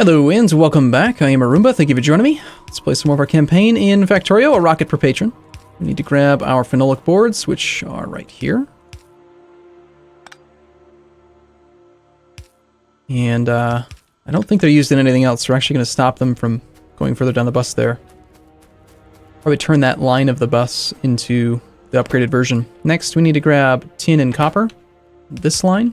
Hello and welcome back. I am Arumba. Thank you for joining me. Let's play some more of our campaign in Factorio, a rocket per patron. We need to grab our phenolic boards, which are right here. And I don't think they're used in anything else. So we're actually going to stop them from going further down the bus there. Probably turn that line of the bus into the upgraded version. Next, we need to grab tin and copper. This line.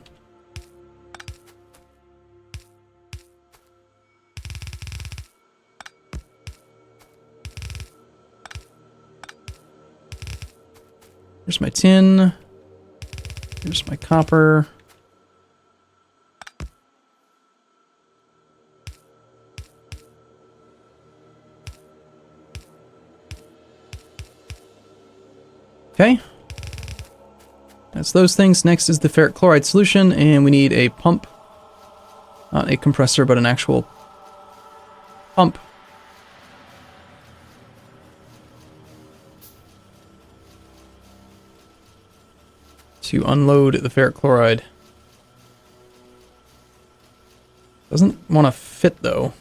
Here's my tin. Here's my copper. Okay. That's those things. Next is the ferric chloride solution, and we need a pump. Not a compressor, but an actual pump. To unload the ferric chloride. Doesn't want to fit though.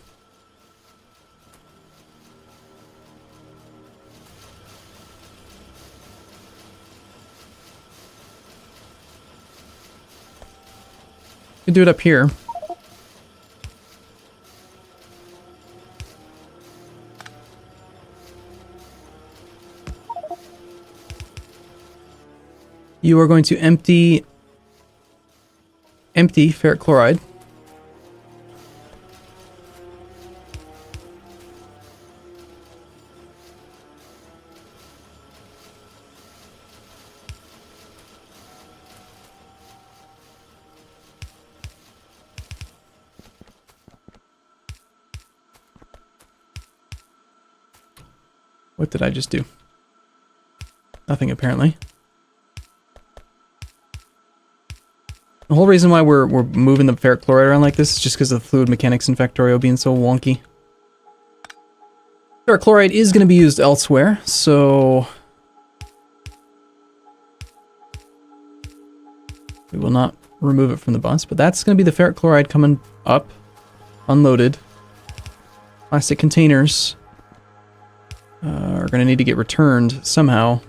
We can do it up here. You are going to empty ferric chloride. What did I just do? Nothing, apparently. The whole reason why we're moving the ferric chloride around like this is just because of the fluid mechanics in Factorio being so wonky. Ferric chloride is going to be used elsewhere, so we will not remove it from the bus, but that's going to be the ferric chloride coming up, unloaded. Plastic containers are going to need to get returned somehow.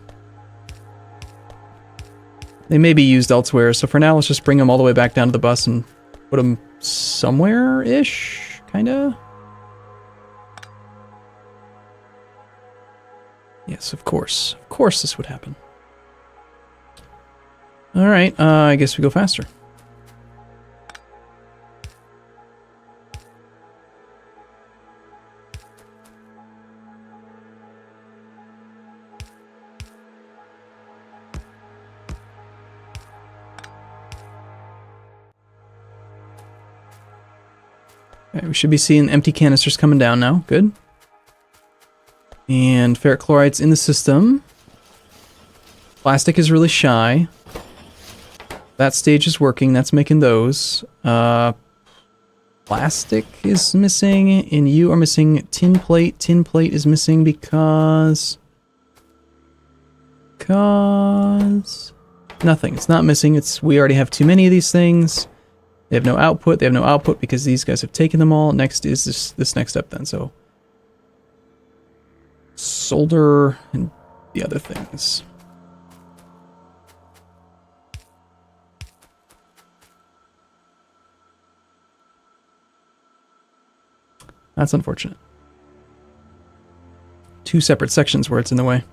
They may be used elsewhere, so for now, let's just bring them all the way back down to the bus and put them somewhere-ish, kinda? Yes, of course. Of course this would happen. Alright, I guess we go faster. Okay, we should be seeing empty canisters coming down now. Good. And ferric chloride's in the system. Plastic is really shy. That stage is working. That's making those. Plastic is missing, and you are missing tin plate. Tin plate is missing because nothing. It's not missing. We already have too many of these things. They have no output. They have no output because these guys have taken them all. Next is this next step then. So solder and the other things. That's unfortunate. Two separate sections where it's in the way.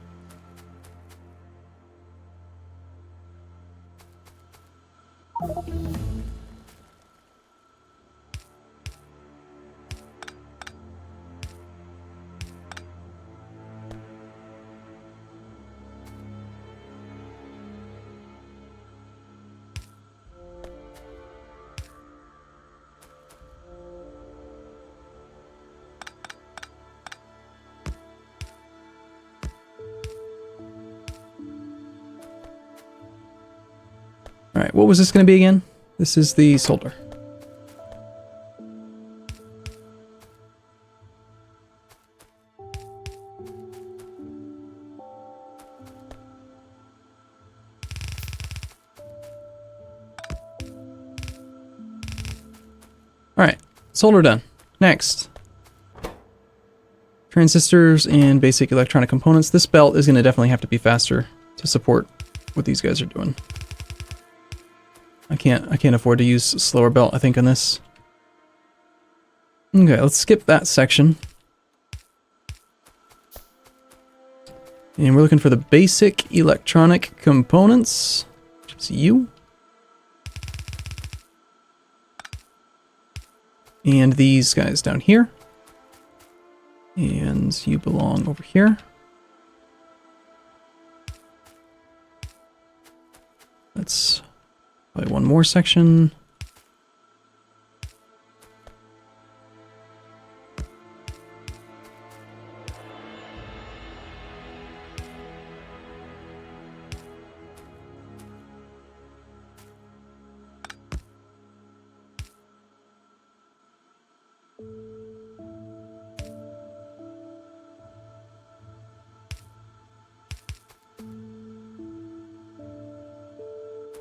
Alright, what was this going to be again? This is the solder. Alright, solder done. Next. Transistors and basic electronic components. This belt is going to definitely have to be faster to support what these guys are doing. I can't afford to use slower belt, I think, on this. Okay, let's skip that section. And we're looking for the basic electronic components, which is you. And these guys down here. And you belong over here. That's probably one more section.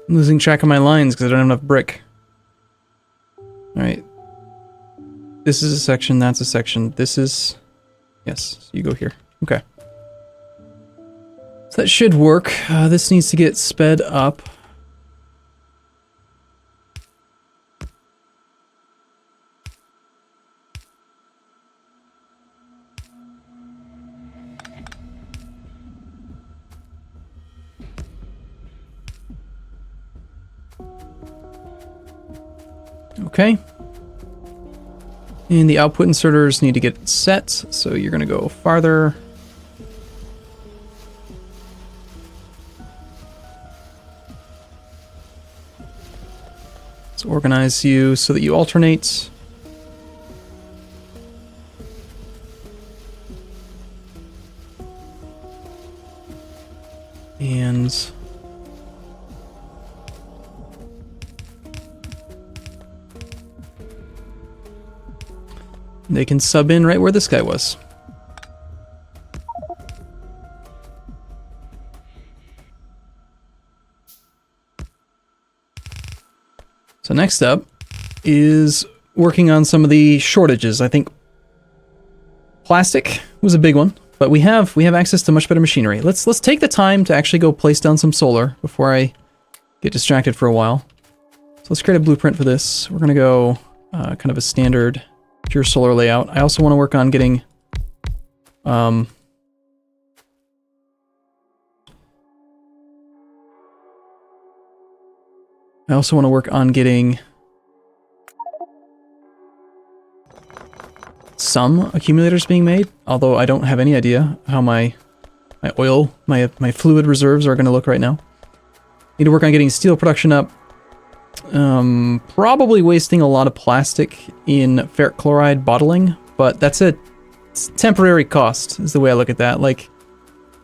I'm losing track of my lines because I don't have enough brick. Alright. This is a section, that's a section. This is... Yes, so you go here. Okay. So that should work. This needs to get sped up. Okay. And the output inserters need to get set, so you're going to go farther. Let's organize you so that you alternate. And... they can sub in right where this guy was. So next up is working on some of the shortages. I think plastic was a big one, but we have access to much better machinery. Let's take the time to actually go place down some solar before I get distracted for a while. So let's create a blueprint for this. We're gonna go kind of a standard pure solar layout. I also want to work on getting I also want to work on getting some accumulators being made, although I don't have any idea how my oil, my fluid reserves are going to look right now. Need to work on getting steel production up. Probably wasting a lot of plastic in ferric chloride bottling, but that's a temporary cost, is the way I look at that. Like,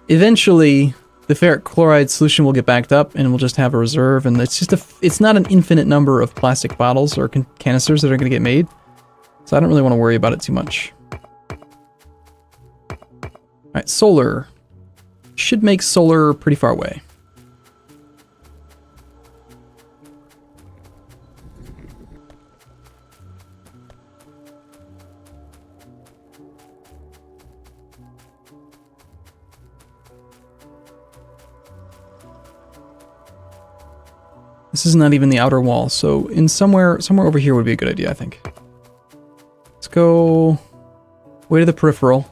eventually, the ferric chloride solution will get backed up, and we'll just have a reserve, and it's not an infinite number of plastic bottles or canisters that are going to get made, so I don't really want to worry about it too much. Alright, solar. Should make solar pretty far away. This is not even the outer wall, so in somewhere over here would be a good idea, I think. Let's go way to the peripheral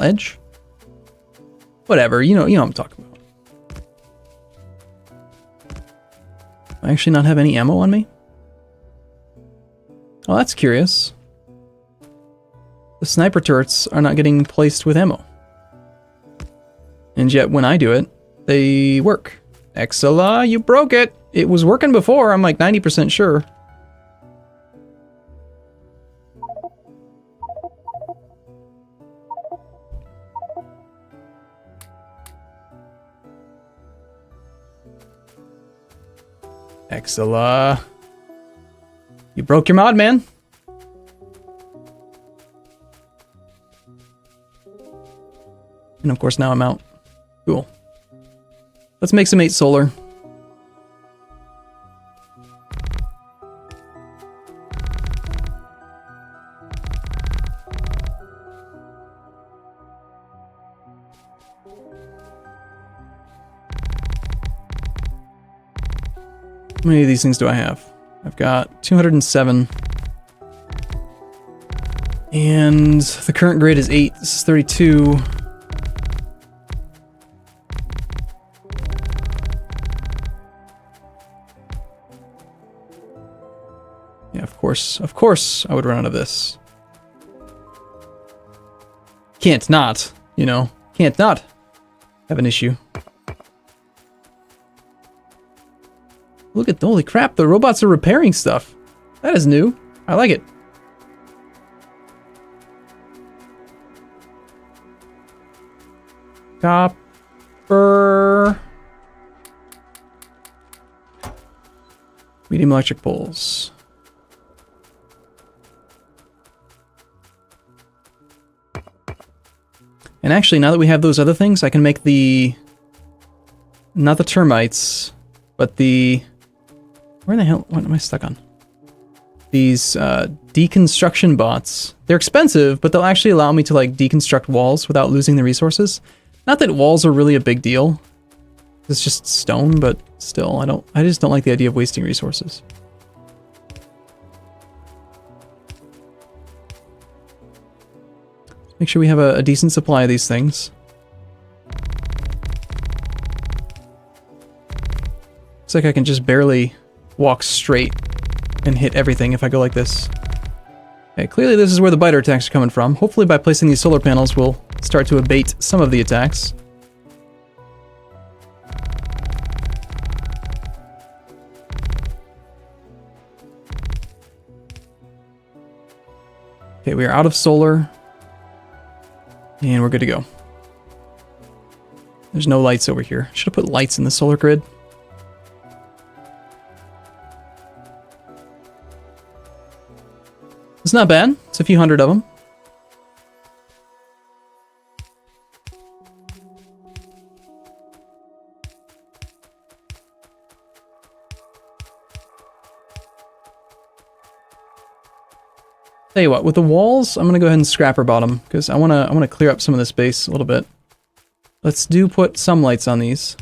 edge. Whatever, you know what I'm talking about. I actually not have any ammo on me? Oh, that's curious. The sniper turrets are not getting placed with ammo. And yet when I do it, they work. Excella, you broke it! It was working before, I'm like 90% sure. Excella. You broke your mod, man. And of course now I'm out. Cool. Let's make some 8 solar. How many of these things do I have? I've got 207. And the current grade is 8. This is 32. Yeah, of course I would run out of this. Can't not, you know, can't not have an issue. Look at, holy crap, the robots are repairing stuff. That is new. I like it. Copper. Medium electric poles. And actually, now that we have those other things, I can make the... Not the termites, but the... Where in the hell... What am I stuck on? These deconstruction bots. They're expensive, but they'll actually allow me to like deconstruct walls without losing the resources. Not that walls are really a big deal. It's just stone, but still, I just don't like the idea of wasting resources. Make sure we have a decent supply of these things. Looks like I can just barely walk straight and hit everything if I go like this. Okay, clearly this is where the biter attacks are coming from. Hopefully by placing these solar panels we'll start to abate some of the attacks. Okay, we are out of solar. And we're good to go. There's no lights over here. Should have put lights in the solar grid. It's not bad. It's a few hundred of them. Tell you what, with the walls, I'm gonna go ahead and scrapper bottom because I wanna clear up some of the space a little bit. Let's put some lights on these.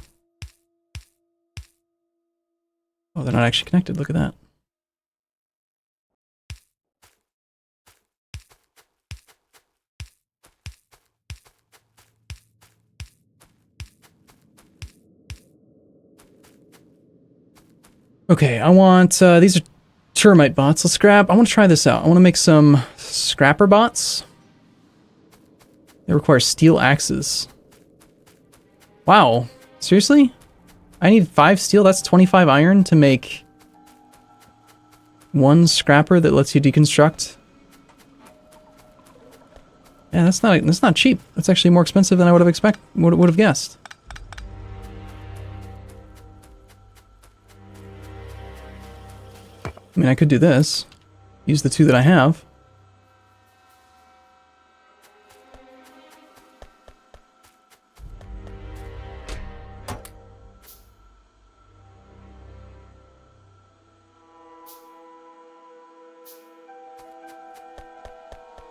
Oh, they're not actually connected. Look at that. Okay, I want, these are termite bots. Let's grab, I want to try this out. I want to make some scrapper bots. They require steel axes. Wow, seriously? I need 5 steel, that's 25 iron to make 1 scrapper that lets you deconstruct. Yeah, that's not cheap. That's actually more expensive than I would have guessed. I mean, I could do this. Use the 2 that I have.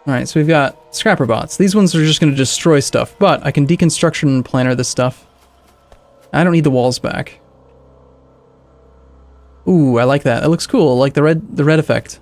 Alright, so we've got scrapper bots. These ones are just going to destroy stuff, but I can deconstruction planner this stuff. I don't need the walls back. Ooh, I like that. That looks cool. I like the red effect.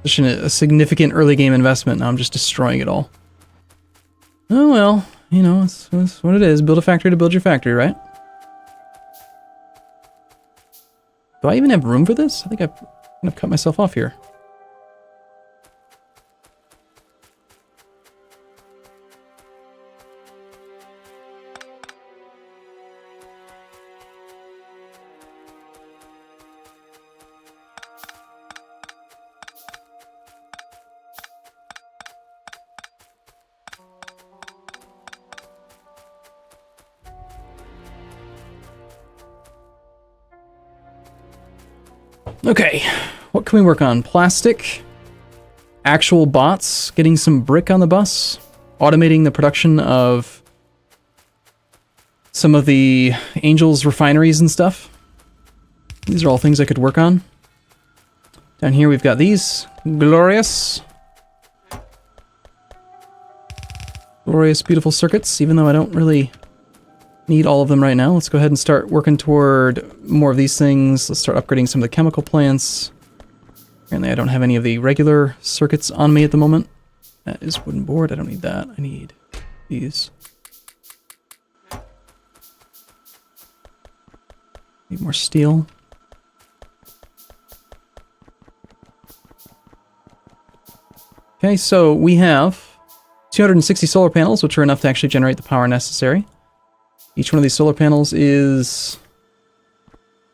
Such a significant early game investment. Now I'm just destroying it all. Oh well, you know, it's what it is. Build a factory to build your factory, right? Do I even have room for this? I think I've cut myself off here. Okay, what can we work on? Plastic, actual bots, getting some brick on the bus, automating the production of some of the Angels refineries and stuff. These are all things I could work on. Down here we've got these. Glorious, beautiful circuits, even though I don't really need all of them right now. Let's go ahead and start working toward more of these things. Let's start upgrading some of the chemical plants. Apparently I don't have any of the regular circuits on me at the moment. That is wooden board. I don't need that. I need these. Need more steel. Okay, so we have 260 solar panels, which are enough to actually generate the power necessary. Each one of these solar panels is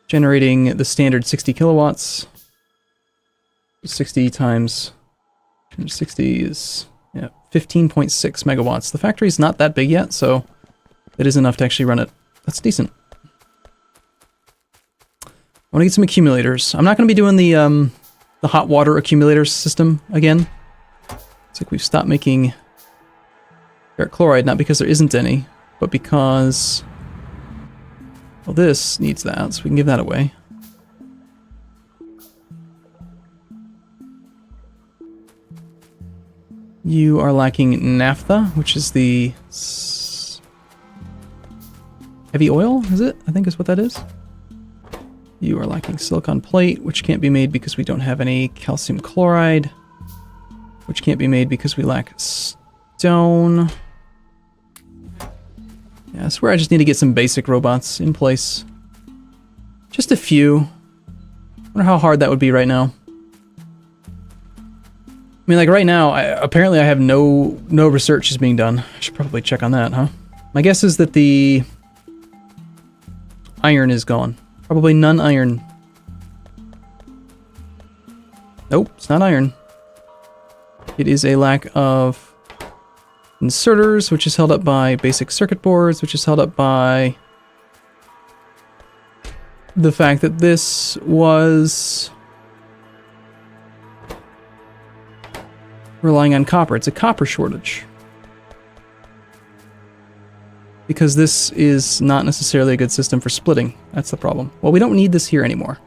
generating the standard 60 kilowatts. 60 times 260 is 15.6 megawatts. The factory is not that big yet, so it is enough to actually run it. That's decent. I want to get some accumulators. I'm not going to be doing the hot water accumulator system again. It's like we've stopped making ferric chloride, not because there isn't any, but because, well, this needs that, so we can give that away. You are lacking naphtha, which is the heavy oil, is it? I think is what that is. You are lacking silicon plate, which can't be made because we don't have any calcium chloride, which can't be made because we lack stone. Yeah, I swear I just need to get some basic robots in place. Just a few. I wonder how hard that would be right now. I mean, like right now, apparently I have no research is being done. I should probably check on that, huh? My guess is that the iron is gone. Probably none iron. Nope, it's not iron. It is a lack of inserters, which is held up by basic circuit boards, which is held up by the fact that this was relying on copper. It's a copper shortage. Because this is not necessarily a good system for splitting. That's the problem. Well, we don't need this here anymore.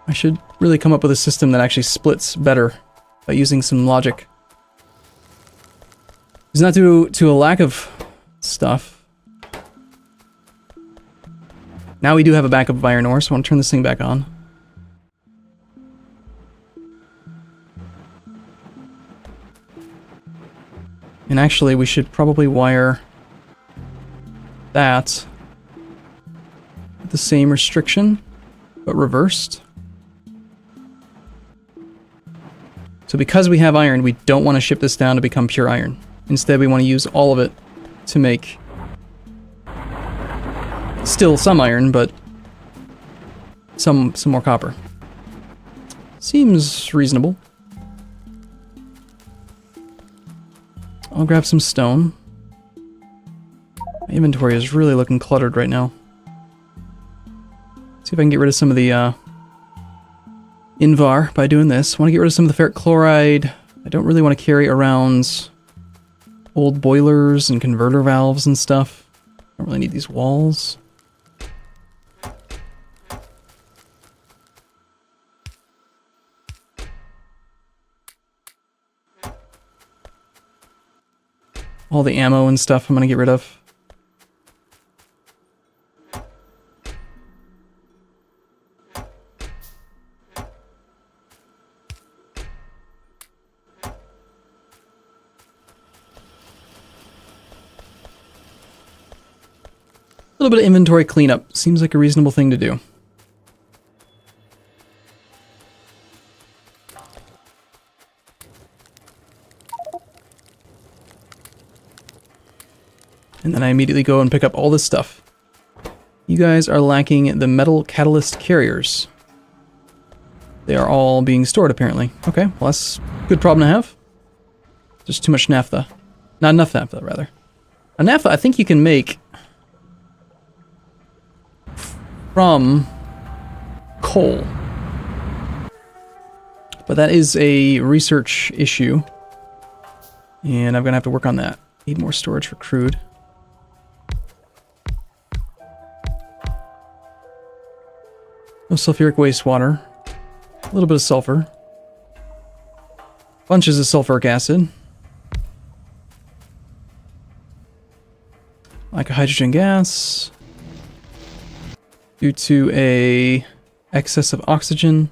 I should really come up with a system that actually splits better by using some logic. It's not due to a lack of stuff. Now we do have a backup of iron ore, so I want to turn this thing back on. And actually, we should probably wire that with the same restriction, but reversed. So because we have iron, we don't want to ship this down to become pure iron. Instead, we want to use all of it to make still some iron, but some more copper. Seems reasonable. I'll grab some stone. My inventory is really looking cluttered right now. See if I can get rid of some of the Invar by doing this. I want to get rid of some of the ferric chloride. I don't really want to carry around old boilers and converter valves and stuff. I don't really need these walls. All the ammo and stuff I'm going to get rid of. A little bit of inventory cleanup seems like a reasonable thing to do. And then I immediately go and pick up all this stuff. You guys are lacking the metal catalyst carriers. They are all being stored, apparently. Okay, well that's a good problem to have. There's too much naphtha. Not enough naphtha, rather. A naphtha, I think you can make from coal. But that is a research issue. And I'm going to have to work on that. Need more storage for crude. No sulfuric wastewater. A little bit of sulfur. Bunches of sulfuric acid. Like a hydrogen gas. Due to a excess of oxygen.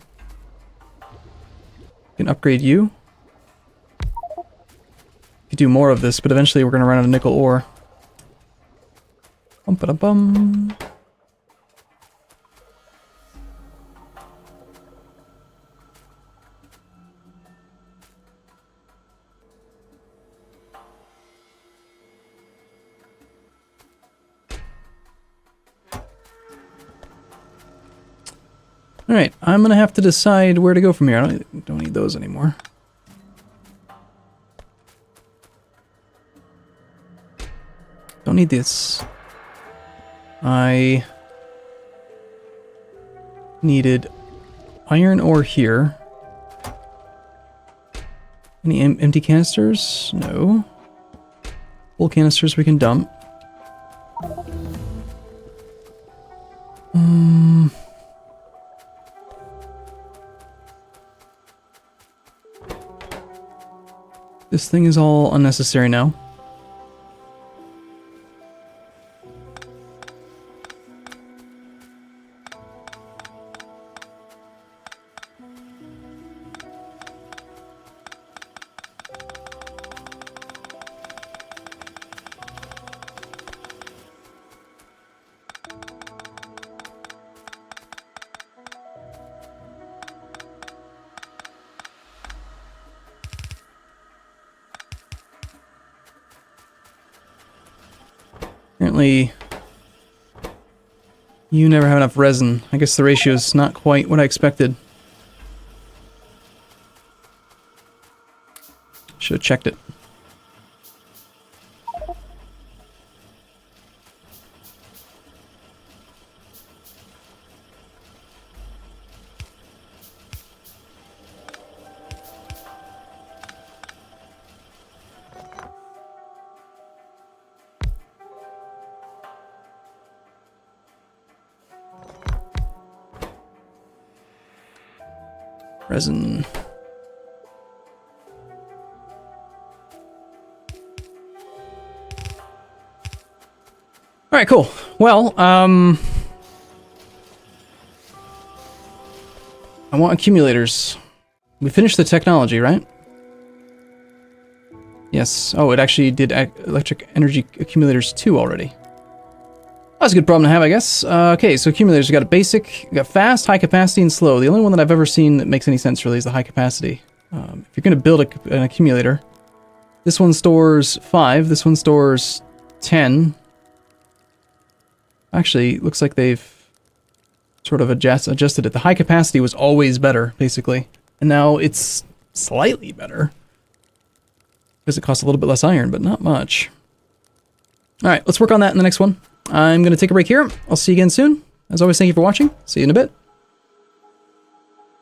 Can upgrade you. Could do more of this, but eventually we're going to run out of nickel ore. Bum-ba-da-bum. Alright, I'm going to have to decide where to go from here. I don't need those anymore. Don't need this. I needed iron ore here. Any empty canisters? No. Full canisters we can dump. This thing is all unnecessary now. Apparently, you never have enough resin. I guess the ratio is not quite what I expected. Should have checked it. Resin. All right, cool. Well, I want accumulators. We finished the technology, right? Yes. Oh, it actually did electric energy accumulators too already. That's a good problem to have, I guess. Okay, so accumulators, we got a basic, we got fast, high capacity, and slow. The only one that I've ever seen that makes any sense really is the high capacity. If you're going to build an accumulator, this one stores 5, this one stores 10. Actually, looks like they've sort of adjusted it. The high capacity was always better, basically. And now it's slightly better. Because it costs a little bit less iron, but not much. Alright, let's work on that in the next one. I'm going to take a break here. I'll see you again soon. As always, thank you for watching. See you in a bit.